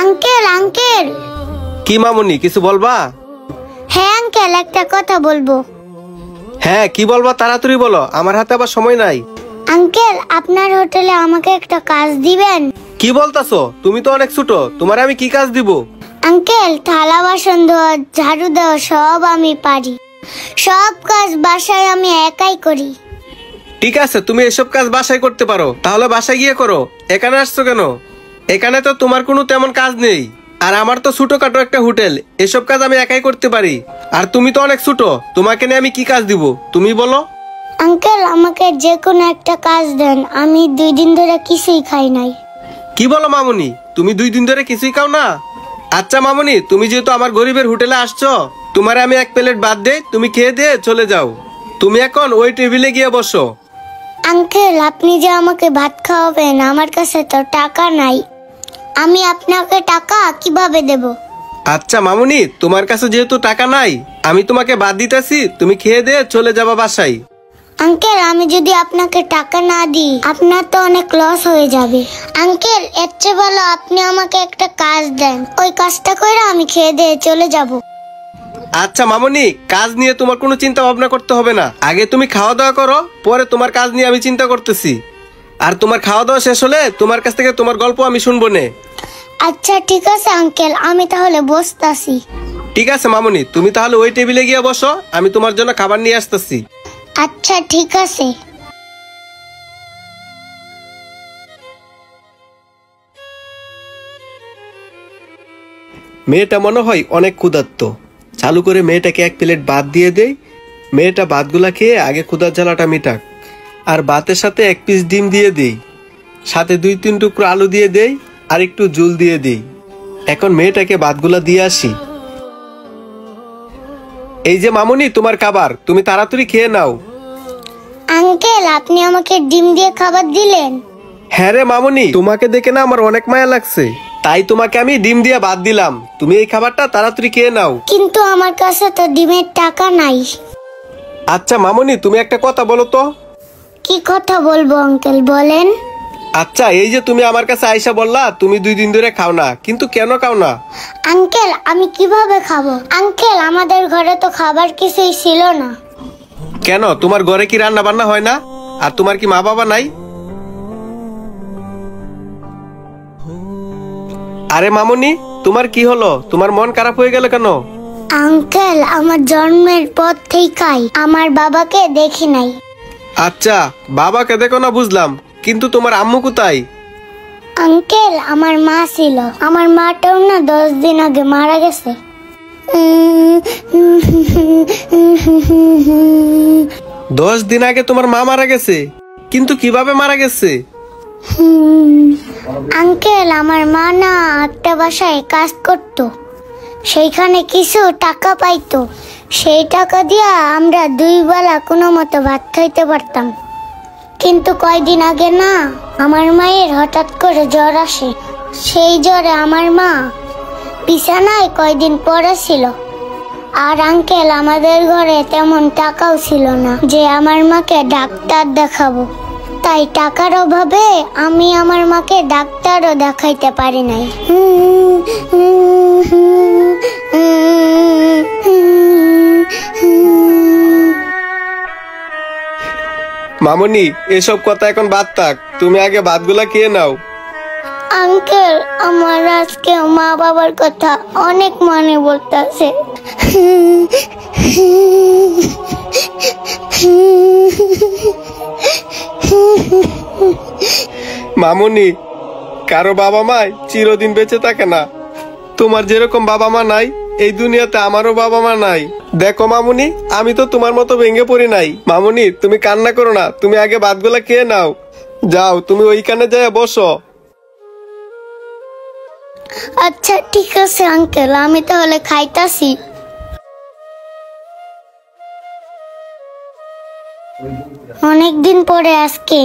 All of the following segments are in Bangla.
Uncle uncle. কি মামুনি, কিছু বলবা? হ্যাঁ আঙ্কেল, একটা কথা বলবো। হ্যাঁ, কি বলবা তাড়াতাড়ি বলো, আমার হাতে আবার সময় নাই। আঙ্কেল, আপনার হোটেলে আমাকে একটা কাজ দিবেন? কি বলতাছো? তুমি তো অনেক ছোট, তোমার আমি কি কাজ দিব? আঙ্কেল, থালা বাসন ধোয়া, ঝাড়ু দেওয়া সব আমি পারি। সব কাজ বাসায় আমি একাই করি। ঠিক আছে, তুমি এসব কাজ বাসায় করতে পারো, তাহলে বাসায় গিয়ে করো। এখানে আসছো কেন? এখানে তো তোমার কোনো তেমন কাজ নেই, আর আমার তো ছোটখাটো একটা হোটেল, এসব কাজ আমি একাই করতে পারি। আর তুমি তো অনেক ছোট, তোমাকে নিয়ে আমি কি কাজ দিব তুমি বলো? আঙ্কেল, আমাকে যে কোনো একটা কাজ দেন, আমি 2 দিন ধরে কিছুই খাই নাই। কি বলো মামুনি, তুমি 2 দিন ধরে কিছুই খাও না? আচ্ছা মামুনি, তুমি যেহেতু আমার গরিবের হোটেলে আসছো, তোমার আমি 1 প্লেট ভাত দেই, তুমি খেয়ে দিয়ে চলে যাও। তুমি এখন ওই টেবিলে গিয়ে বসো। আঙ্কেল, আপনি যে আমাকে ভাত খাওয়াবেন, আমার কাছে তো টাকা নাই। আমি আপনাকে টাকা কিভাবে দেব? আচ্ছা মামুনি, তোমার কাছে যেহেতু টাকা নাই, আমি তোমাকে ভাত দিতেছি, তুমি খেয়ে দিয়ে চলে যাবা বাসায়। আঙ্কেল, আমি যদি আপনাকে টাকা না দিই, আপনার তো অনেক লস হয়ে যাবে। আঙ্কেল, এর চেয়ে ভালো আপনি আমাকে একটা কাজ দেন, ওই কাজটা করে আমি খেয়ে দিয়ে চলে যাব। আচ্ছা মামুনি, কাজ নিয়ে তোমার কোনো চিন্তা ভাবনা করতে হবে না। আগে তুমি খাওয়া দাওয়া করো, পরে তোমার কাজ নিয়ে আমি চিন্তা করতেছি। আর তোমার খাওয়া দাওয়া শেষ হলে তোমার কাছ থেকে তোমার গল্প আমি শুনবো নে। আচ্ছা ঠিক আছে আঙ্কেল, আমি তাহলে বসতাছি। ঠিক আছে মামুনি, তুমি তাহলে ওই টেবিলে গিয়ে বসো, আমি তোমার জন্য খাবার নিয়ে আসতেছি। আচ্ছা ঠিক আছে। মেয়েটা মনে হয় অনেক ক্ষুধার্ত, চালু করে মেয়েটাকে 1 প্লেট ভাত দিয়ে দেই। মেয়েটা ভাতগুলা খেয়ে আগে ক্ষুধার জ্বালাটা মিটাক। আর ভাতের সাথে 1 পিস ডিম দিয়ে দিই, সাথে 2-3 টুকরো আলু দিয়ে দেই, আর একটু ঝোল দিয়ে দিই। এখন মেয়েটাকে ভাতগুলা দিয়ে আসি। এই যে মামুনি, তোমার খাবার, তুমি তাড়াতাড়ি খেয়ে নাও। আঙ্কেল, আপনি আমাকে ডিম দিয়ে খাবার দিলেন? হ্যাঁ রে মামুনি, তোমাকে দেখে না আমার অনেক মায়া লাগছে, তাই তোমাকে আমি ডিম দিয়ে ভাত দিলাম। তুমি এই খাবারটা তাড়াতাড়ি খেয়ে নাও। কিন্তু আমার কাছে তো ডিমের টাকা নাই। আচ্ছা মামুনি, তুমি একটা কথা বলো তো। কি কথা বলবো আঙ্কেল, বলেন। আচ্ছা, এই যে তুমি আমার কাছে আইসা বললা তুমি 2 দিন ধরে খাও না, কিন্তু কেন খাও না? আঙ্কেল, আমি কিভাবে খাবো? আঙ্কেল, আমাদের ঘরে তো খাবার কিছুই ছিল না। কেন, তোমার ঘরে কি রান্না বান্না হয় না? আর তোমার কি মা বাবা নাই? আরে মামুনি, তোমার কি হলো? তোমার মন খারাপ হয়ে গেল কেন? আঙ্কেল, আমার জন্মের পর থেকেই আমার বাবাকে দেখি নাই। আচ্ছা, বাবাকে দেখো না বুঝলাম, কিন্তু তোমার আম্মু কোথায়? আঙ্কেল, আমার মা ছিল, আমার মাটাও না 10 দিন আগে মারা গেছে। 10 দিন আগে তোমার মা মারা গেছে? কিন্তু কিভাবে মারা গেছে? আঙ্কেল, আমার মা না একটা বাসায় কাজ করত, সেইখানে কিছু টাকা পাইতো। সেই টাকা দিয়া আমরা 2 বেলা কোনো মতো ভাত খাইতে পারতাম। কিন্তু কয়দিন আগে না আমার মায়ের হঠাৎ করে জ্বর আসে। সেই জ্বরে আমার মা বিছানায় কয়দিন পড়েছিল। আর আঙ্কেল, আমাদের ঘরে তেমন টাকাও ছিল না যে আমার মাকে ডাক্তার দেখাবো। তাই টাকার অভাবে আমি আমার মাকে ডাক্তারও দেখাইতে পারি নাই। মামুনি, এসব কথা এখন বাদ থাক, তুমি আগে ভাতগুলা খেয়ে নাও। আঙ্কেল, আমার আজকে মা বাবার কথা অনেক মনে পড়তাছে। মামুনি, কারো বাবা মাই চিরদিন বেঁচে থাকে না। তোমার যেরকম বাবা মা নাই, এই দুনিয়াতে আমারও বাবা মা নাই। দেখো মামুনি, আমি তো তোমার মতো ভেঙে পড়ি নাই। মামুনি, তুমি কান্না করো না, তুমি আগে ভাতগুলা খেয়ে নাও। যাও, তুমি ওইখানে যায় বসো। আচ্ছা ঠিক আছে আঙ্কেল, আমি তাহলে খাইতাছি। অনেকদিন পরে আজকে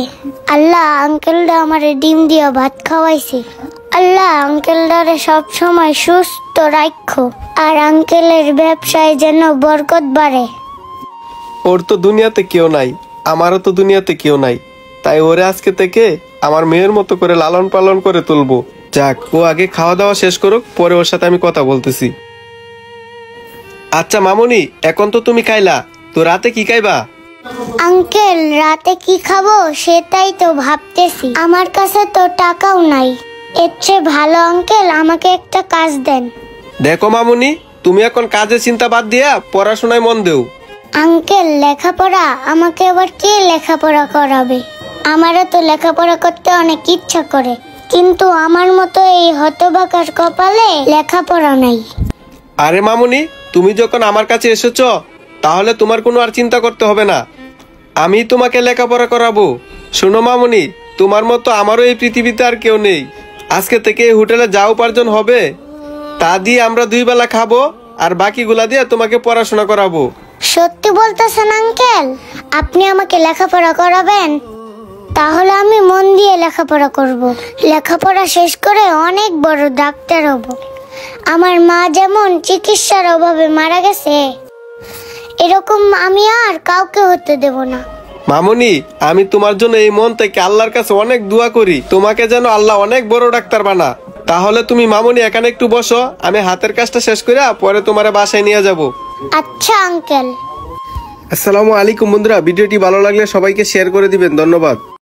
আল্লাহ আঙ্কেলটা আমারে ডিম দিয়া ভাত খাওয়াইছে। আল্লাহ আঙ্কেলটারে সব সময় সুস্থ রাখো, আর আঙ্কেলের ব্যবসায় যেন বরকত বাড়ে। ওর তো দুনিয়াতে কেউ নাই, আমারও তো দুনিয়াতে কেউ নাই, তাই ওরে আজকে থেকে আমার মেয়ের মতো করে লালন পালন করে তুলবো। যাক, ও আগে খাওয়া দাওয়া শেষ করুক, পরে ওর সাথে আমি কথা বলতেছি। আচ্ছা মামুনি, এখন তো তুমি খাইলা, তো রাতে কি খাইবা? আঙ্কেল, রাতে কি খাবো সেটাই তো ভাবতেছি। আমার কাছে তো টাকাও নাই। এর চেয়ে ভালো আঙ্কেল আমাকে একটা কাজ দেন। দেখো মামুনি, তুমি এখন কাজের চিন্তা বাদ দিয়া পড়াশোনায় মন দেও। আঙ্কেল, লেখাপড়া আমাকে আবার কে লেখাপড়া করাবে? আমারও তো লেখাপড়া করতে অনেক ইচ্ছা করে, কিন্তু আমার মতো এই হতভাগার কপালে লেখাপড়া নাই। আরে মামুনি, তুমি যখন আমার কাছে এসেছো, তাহলে তোমার কোনো আর চিন্তা করতে হবে না, আমি তোমাকে লেখাপড়া করাবো। শোনো মামুনি, তোমার মতো আমারও এই পৃথিবীতে আর কেউ নেই। আজকে থেকে এই হোটেলে যা উপার্জন হবে তা দিয়ে আমরা 2 বেলা খাবো, আর বাকিগুলা দিয়ে তোমাকে পড়াশোনা করাবো। সত্যি বলতেছেন আঙ্কেল? আপনি আমাকে লেখাপড়া করাবেন? তাহলে আমি মন দিয়ে লেখাপড়া করব। লেখাপড়া শেষ করে অনেক বড় ডাক্তার হব। আমার মা যেমন চিকিৎসার অভাবে মারা গেছে, এরকম আমি আর কাউকে হতে দেব না। মামুনি, আমি তোমার জন্য এই মন থেকে আল্লাহর কাছে অনেক দোয়া করি, তোমাকে যেন আল্লাহ অনেক বড় ডাক্তার বানা। তাহলে তুমি মামুনি এখানে একটু বসো, আমি হাতের কাজটা শেষ করে পরে তোমার বাসায় নিয়ে যাব। আচ্ছা আঙ্কেল। আসসালামু আলাইকুম বন্ধুরা, ভিডিওটি ভালো লাগলে সবাইকে শেয়ার করে দিবেন। ধন্যবাদ।